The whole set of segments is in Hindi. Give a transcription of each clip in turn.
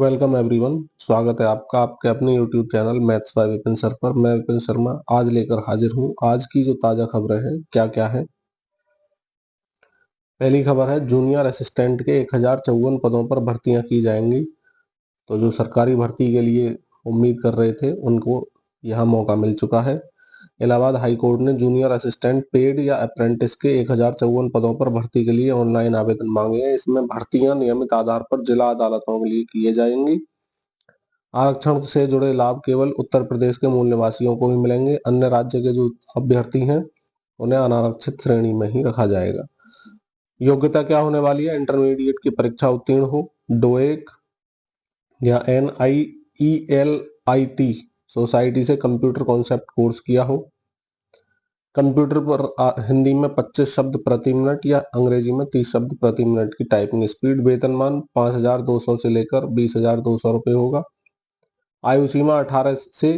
Welcome everyone. स्वागत है आपका आपके अपने YouTube channel maths by Vipin sir पर। मैं विपिन शर्मा आज लेकर हाजिर हूँ। आज की जो ताज़ा खबरें हैं क्या क्या है। पहली खबर है, जूनियर असिस्टेंट के 1054 पदों पर भर्तियां की जाएंगी। तो जो सरकारी भर्ती के लिए उम्मीद कर रहे थे उनको यह मौका मिल चुका है। इलाहाबाद हाई कोर्ट ने जूनियर असिस्टेंट पेड या अप्रेंटिस के 1054 पदों पर भर्ती के लिए ऑनलाइन आवेदन मांगे हैं। इसमें भर्तियां नियमित आधार पर जिला अदालतों के लिए किए जाएंगी। आरक्षण से जुड़े लाभ केवल उत्तर प्रदेश के मूल निवासियों को ही मिलेंगे। अन्य राज्य के जो अभ्यर्थी हैं उन्हें अनारक्षित श्रेणी में ही रखा जाएगा। योग्यता क्या होने वाली है? इंटरमीडिएट की परीक्षा उत्तीर्ण हो, डोएक या NIELIT सोसाइटी से कंप्यूटर कॉन्सेप्ट कोर्स किया हो, कंप्यूटर पर हिंदी में 25 शब्द प्रति मिनट या अंग्रेजी में 30 शब्द प्रति मिनट की टाइपिंग स्पीड। वेतनमान 5,200 से लेकर 20,200 रुपये होगा। आयु सीमा 18 से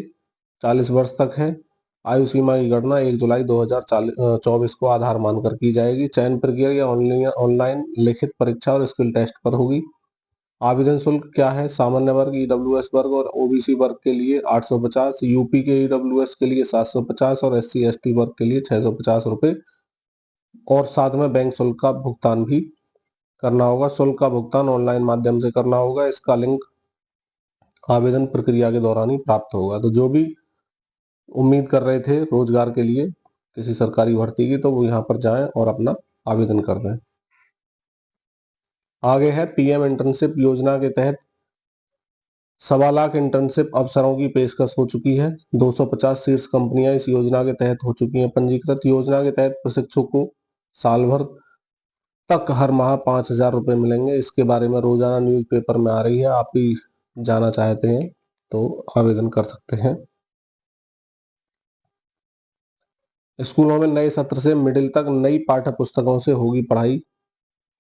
40 वर्ष तक है। आयु सीमा की गणना 1 जुलाई 2024 को आधार मानकर की जाएगी। चयन प्रक्रिया ऑनलाइन लिखित परीक्षा और स्किल टेस्ट पर होगी। आवेदन शुल्क क्या है? सामान्य वर्ग, EWS वर्ग और OBC वर्ग के लिए 850, यूपी के EWS के लिए 750 और SC/ST वर्ग के लिए 650 रुपये। और साथ में बैंक शुल्क का भुगतान भी करना होगा। शुल्क का भुगतान ऑनलाइन माध्यम से करना होगा। इसका लिंक आवेदन प्रक्रिया के दौरान ही प्राप्त होगा। तो जो भी उम्मीद कर रहे थे रोजगार के लिए किसी सरकारी भर्ती की, तो वो यहाँ पर जाएं और अपना आवेदन कर दें। आगे है, PM इंटर्नशिप योजना के तहत 1.25 लाख इंटर्नशिप अवसरों की पेशकश हो चुकी है। 250 शीर्ष कंपनियां इस योजना के तहत हो चुकी हैं पंजीकृत। योजना के तहत प्रशिक्षु को साल भर तक हर माह 5,000 रुपये मिलेंगे। इसके बारे में रोजाना न्यूज़पेपर में आ रही है। आप भी जाना चाहते हैं तो आवेदन कर सकते हैं। स्कूलों में नए सत्र से मिडिल तक नई पाठ्य पुस्तकों से होगी पढ़ाई।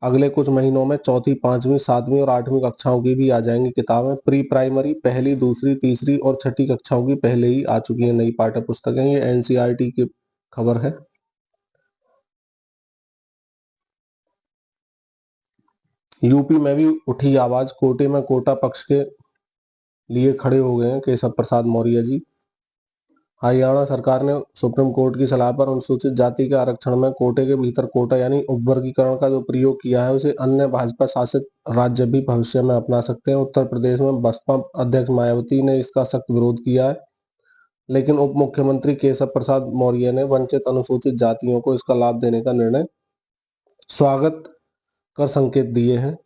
अगले कुछ महीनों में चौथी, पांचवी, सातवीं और आठवीं कक्षाओं की भी आ जाएंगी किताबें। प्री प्राइमरी पहली, दूसरी, तीसरी और छठी कक्षाओं की पहले ही आ चुकी है नई पाठ्य पुस्तकें। ये NCERT की खबर है। यूपी में भी उठी आवाज। कोटे में कोटा पक्ष के लिए खड़े हो गए हैं केशव प्रसाद मौर्य जी। हरियाणा सरकार ने सुप्रीम कोर्ट की सलाह पर अनुसूचित जाति के आरक्षण में कोटे के भीतर कोटा यानी उपवर्गीकरण का जो प्रयोग किया है उसे अन्य भाजपा शासित राज्य भी भविष्य में अपना सकते हैं। उत्तर प्रदेश में बसपा अध्यक्ष मायावती ने इसका सख्त विरोध किया है, लेकिन उप मुख्यमंत्री केशव प्रसाद मौर्य ने वंचित अनुसूचित जातियों को इसका लाभ देने का निर्णय स्वागत कर संकेत दिए हैं।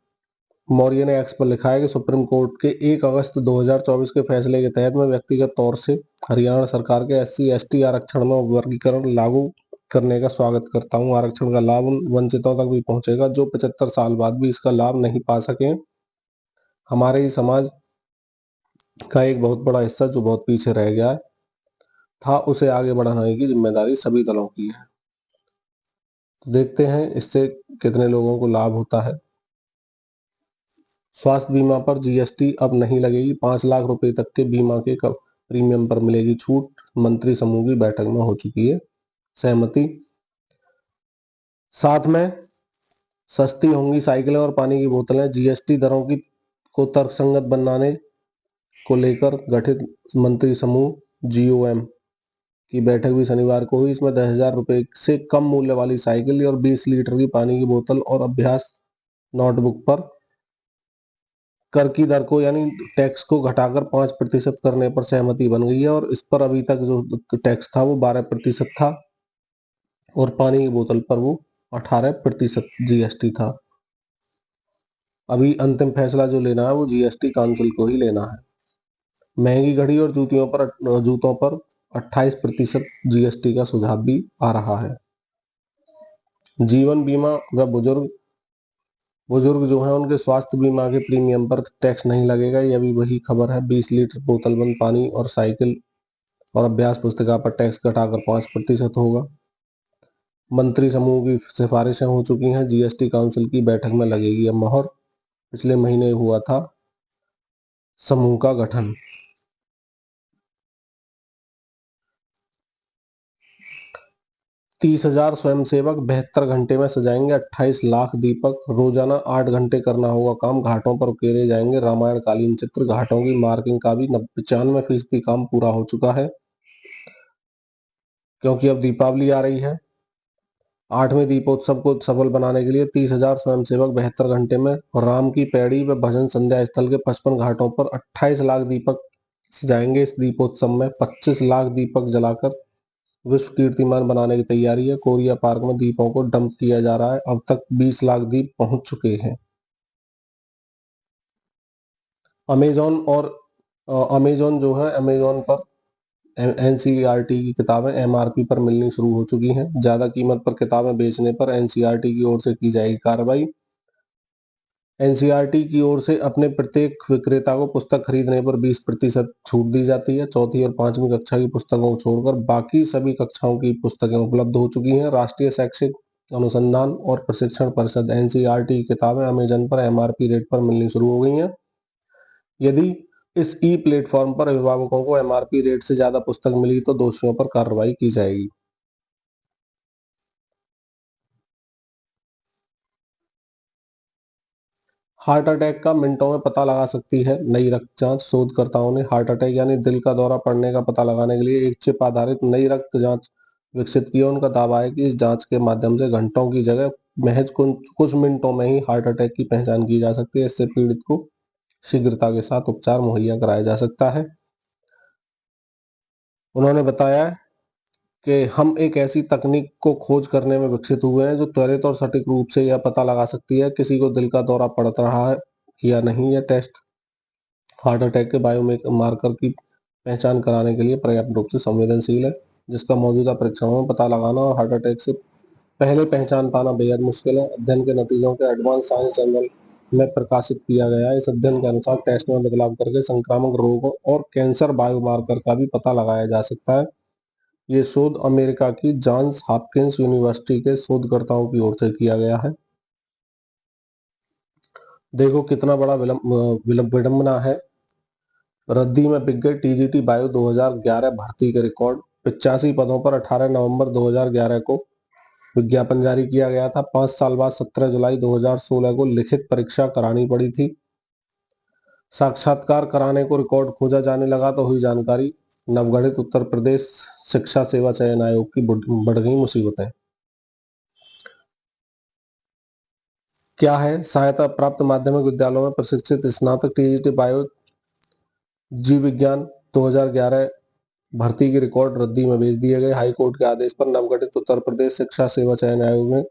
मौर्य ने एक्स पर लिखा है कि सुप्रीम कोर्ट के 1 अगस्त 2024 के फैसले के तहत मैं व्यक्तिगत तौर से हरियाणा सरकार के SC/ST आरक्षण में वर्गीकरण लागू करने का स्वागत करता हूं। आरक्षण का लाभ उन वंचितों तक भी पहुंचेगा जो 75 साल बाद भी इसका लाभ नहीं पा सके। हमारे ही समाज का एक बहुत बड़ा हिस्सा जो बहुत पीछे रह गया था, उसे आगे बढ़ाने की जिम्मेदारी सभी दलों की है। देखते हैं इससे कितने लोगों को लाभ होता है। स्वास्थ्य बीमा पर GST अब नहीं लगेगी। 5 लाख रुपए तक के बीमा के प्रीमियम पर मिलेगी छूट। मंत्री समूह की बैठक में हो चुकी है सहमति। साथ में सस्ती होंगी साइकिलें और पानी की बोतलें। GST दरों को तर्कसंगत बनाने को लेकर गठित मंत्री समूह GOM की बैठक भी शनिवार को हुई। इसमें 10,000 रुपए से कम मूल्य वाली साइकिल और 20 लीटर की पानी की बोतल और अभ्यास नोटबुक पर कर की दर को यानी टैक्स को घटाकर 5% करने पर सहमति बन गई है। और इस पर अभी तक जो टैक्स था वो 12% था और पानी की बोतल पर वो 18% GST था। अभी अंतिम फैसला जो लेना है वो GST काउंसिल को ही लेना है। महंगी घड़ी और जूतों पर 28% GST का सुझाव भी आ रहा है। जीवन बीमा व बुजुर्ग जो है उनके स्वास्थ्य बीमा के प्रीमियम पर टैक्स नहीं लगेगा। ये अभी वही खबर है। 20 लीटर बोतल बंद पानी और साइकिल और अभ्यास पुस्तिका पर टैक्स घटाकर 5% होगा। मंत्री समूह की सिफारिशें हो चुकी हैं। GST काउंसिल की बैठक में लगेगी अब मोहर। पिछले महीने हुआ था समूह का गठन। 30,000 स्वयंसेवक 72 घंटे में सजाएंगे 28 लाख दीपक। रोजाना 8 घंटे करना होगा काम। घाटों पर उकेरे जाएंगे रामायण कालीन चित्र। घाटों की मार्किंग का भी 95% काम पूरा हो चुका है, क्योंकि अब दीपावली आ रही है। 8वें दीपोत्सव को सफल बनाने के लिए 30,000 स्वयंसेवक 72 घंटे में राम की पैड़ी व भजन संध्या स्थल के 55 घाटों पर 28 लाख दीपक सजाएंगे। इस दीपोत्सव में 25 लाख दीपक जलाकर विश्व कीर्तिमान बनाने की तैयारी है। कोरिया पार्क में दीपों को डंप किया जा रहा है। अब तक 20 लाख दीप पहुंच चुके हैं। अमेजोन और अमेजोन जो है, अमेजोन पर एनसीईआरटी की किताबें एमआरपी पर मिलनी शुरू हो चुकी हैं। ज्यादा कीमत पर किताबें बेचने पर एनसीईआरटी की ओर से की जाएगी कार्रवाई। एनसीईआरटी की ओर से अपने प्रत्येक विक्रेता को पुस्तक खरीदने पर 20% छूट दी जाती है। चौथी और 5वीं कक्षा की पुस्तकों को छोड़कर बाकी सभी कक्षाओं की पुस्तकें उपलब्ध हो चुकी हैं। राष्ट्रीय शैक्षिक अनुसंधान और प्रशिक्षण परिषद एनसीईआरटी की किताबें अमेजन पर एमआरपी रेट पर मिलनी शुरू हो गई हैं। यदि इस ई प्लेटफॉर्म पर अभिभावकों को एमआरपी रेट से ज्यादा पुस्तक मिली तो दोषियों पर कार्रवाई की जाएगी। हार्ट अटैक का मिनटों में पता लगा सकती है नई रक्त जांच। शोधकर्ताओं ने हार्ट अटैक यानी दिल का दौरा पड़ने का पता लगाने के लिए एक चिप आधारित नई रक्त जांच विकसित की है। उनका दावा है कि इस जांच के माध्यम से घंटों की जगह महज कुछ मिनटों में ही हार्ट अटैक की पहचान की जा सकती है। इससे पीड़ित को शीघ्रता के साथ उपचार मुहैया कराया जा सकता है। उन्होंने बताया कि हम एक ऐसी तकनीक को खोज करने में विकसित हुए हैं जो त्वरित और सटीक रूप से यह पता लगा सकती है किसी को दिल का दौरा पड़ रहा है या नहीं। यह टेस्ट हार्ट अटैक के बायोमार्कर की पहचान कराने के लिए पर्याप्त रूप से संवेदनशील है, जिसका मौजूदा परीक्षणों में पता लगाना और हार्ट अटैक से पहले पहचान पाना बेहद मुश्किल है। अध्ययन के नतीजों के एडवांस साइंस जर्नल में प्रकाशित किया गया है। इस अध्ययन के अनुसार टेस्ट में बदलाव करके संक्रामक रोगों और कैंसर बायोमार्कर का भी पता लगाया जा सकता है। ये शोध अमेरिका की जॉन्स हॉपकिंस यूनिवर्सिटी के शोधकर्ताओं की ओर से किया गया है। देखो कितना बड़ा विडंबना है। रद्दी में बिक गए टीजीटी बायो 2011 भर्ती के रिकॉर्ड। 85 पदों पर 18 नवंबर 2011 को विज्ञापन जारी किया गया था। 5 साल बाद 17 जुलाई 2016 को लिखित परीक्षा करानी पड़ी थी। साक्षात्कार कराने को रिकॉर्ड खोजा जाने लगा तो हुई जानकारी। नवगठित उत्तर प्रदेश शिक्षा सेवा चयन आयोग की बढ़ गई मुसीबतें। क्या है? सहायता प्राप्त माध्यमिक विद्यालयों में प्रशिक्षित स्नातक टीजीटी बायो जीव विज्ञान 2011 भर्ती के रिकॉर्ड रद्दी में भेज दिए गए। हाईकोर्ट के आदेश पर नवगठित उत्तर प्रदेश शिक्षा सेवा चयन आयोग ने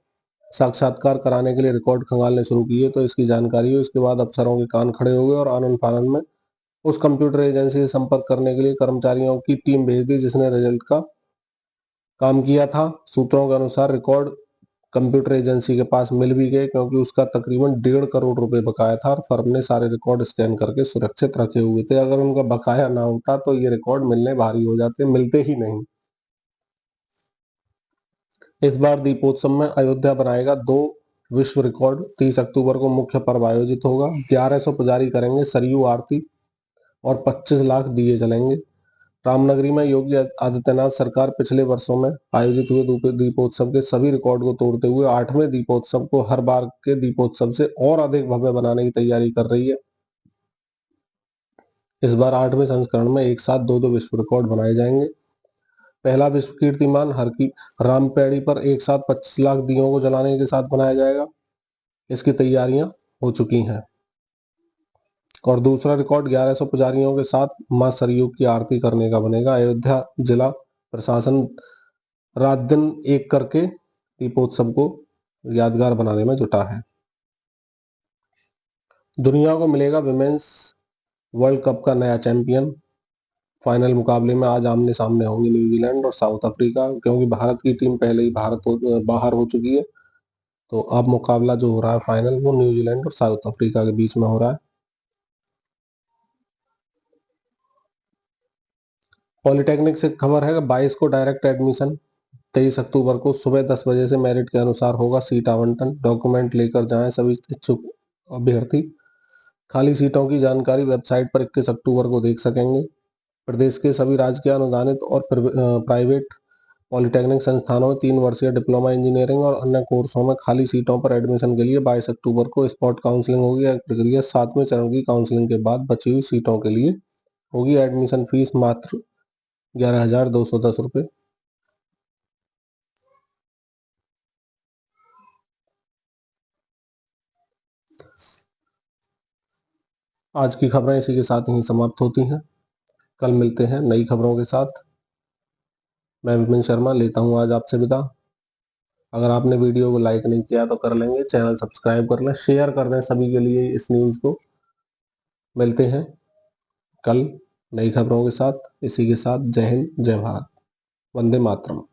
साक्षात्कार कराने के लिए रिकॉर्ड खंगालने शुरू किए तो इसकी जानकारी हुई। इसके बाद अफसरों के कान खड़े हो गए और आनन फानन में उस कंप्यूटर एजेंसी से संपर्क करने के लिए कर्मचारियों की टीम भेज दी जिसने रिजल्ट का काम किया था। सूत्रों के अनुसार रिकॉर्ड कंप्यूटर एजेंसी के पास मिल भी गए, क्योंकि उसका तकरीबन 1.5 करोड़ रुपए बकाया था और फर्म ने सारे रिकॉर्ड स्कैन करके सुरक्षित रखे हुए थे। अगर उनका बकाया ना होता तो ये रिकॉर्ड मिलने भारी हो जाते, मिलते ही नहीं। इस बार दीपोत्सव में अयोध्या बनाएगा 2 विश्व रिकॉर्ड। 30 अक्टूबर को मुख्य पर्व आयोजित होगा। 1100 पुजारी करेंगे सरयू आरती और 25 लाख दिए जलेंगे। रामनगरी में योगी आदित्यनाथ सरकार पिछले वर्षों में आयोजित हुए दीपोत्सव के सभी रिकॉर्ड को तोड़ते हुए 8वें दीपोत्सव को हर बार के दीपोत्सव से और अधिक भव्य बनाने की तैयारी कर रही है। इस बार 8वें संस्करण में एक साथ 2 विश्व रिकॉर्ड बनाए जाएंगे। पहला विश्व कीर्तिमान हर की रामपेड़ी पर एक साथ 25 लाख दियों को जलाने के साथ बनाया जाएगा। इसकी तैयारियां हो चुकी हैं। और दूसरा रिकॉर्ड 1100 पुजारियों के साथ मां सरयू की आरती करने का बनेगा। अयोध्या जिला प्रशासन रात दिन एक करके दीपोत्सव को यादगार बनाने में जुटा है। दुनिया को मिलेगा विमेंस वर्ल्ड कप का नया चैंपियन। फाइनल मुकाबले में आज आमने सामने होंगे न्यूजीलैंड और साउथ अफ्रीका। क्योंकि भारत की टीम पहले ही बाहर हो चुकी है, तो अब मुकाबला जो हो रहा है फाइनल वो न्यूजीलैंड और साउथ अफ्रीका के बीच में हो रहा है। पॉलिटेक्निक से खबर है कि 22 को डायरेक्ट एडमिशन। 23 अक्टूबर को सुबह 10 बजे से मेरिट के अनुसार होगा सीट आवंटन। डॉक्यूमेंट लेकर जाएं सभी इच्छुक अभ्यर्थी। खाली सीटों की जानकारी वेबसाइट पर 21 अक्टूबर को देख सकेंगे। प्रदेश के सभी राजकीय अनुदानित और प्राइवेट पॉलिटेक्निक संस्थानों में 3 वर्षीय डिप्लोमा इंजीनियरिंग और अन्य कोर्सों में खाली सीटों पर एडमिशन के लिए 22 अक्टूबर को स्पॉट काउंसलिंग होगी। यह प्रक्रिया 7वें चरण की काउंसलिंग के बाद बची हुई सीटों के लिए होगी। एडमिशन फीस मात्र 11,210 रुपये। आज की खबरें इसी के साथ ही समाप्त होती हैं। कल मिलते हैं नई खबरों के साथ। मैं विपिन शर्मा लेता हूं आज आपसे विदा। अगर आपने वीडियो को लाइक नहीं किया तो कर लेंगे, चैनल सब्सक्राइब कर लें, शेयर कर दें सभी के लिए इस न्यूज को। मिलते हैं कल नई खबरों के साथ। इसी के साथ जय हिंद, जय भारत, वंदे मातरम।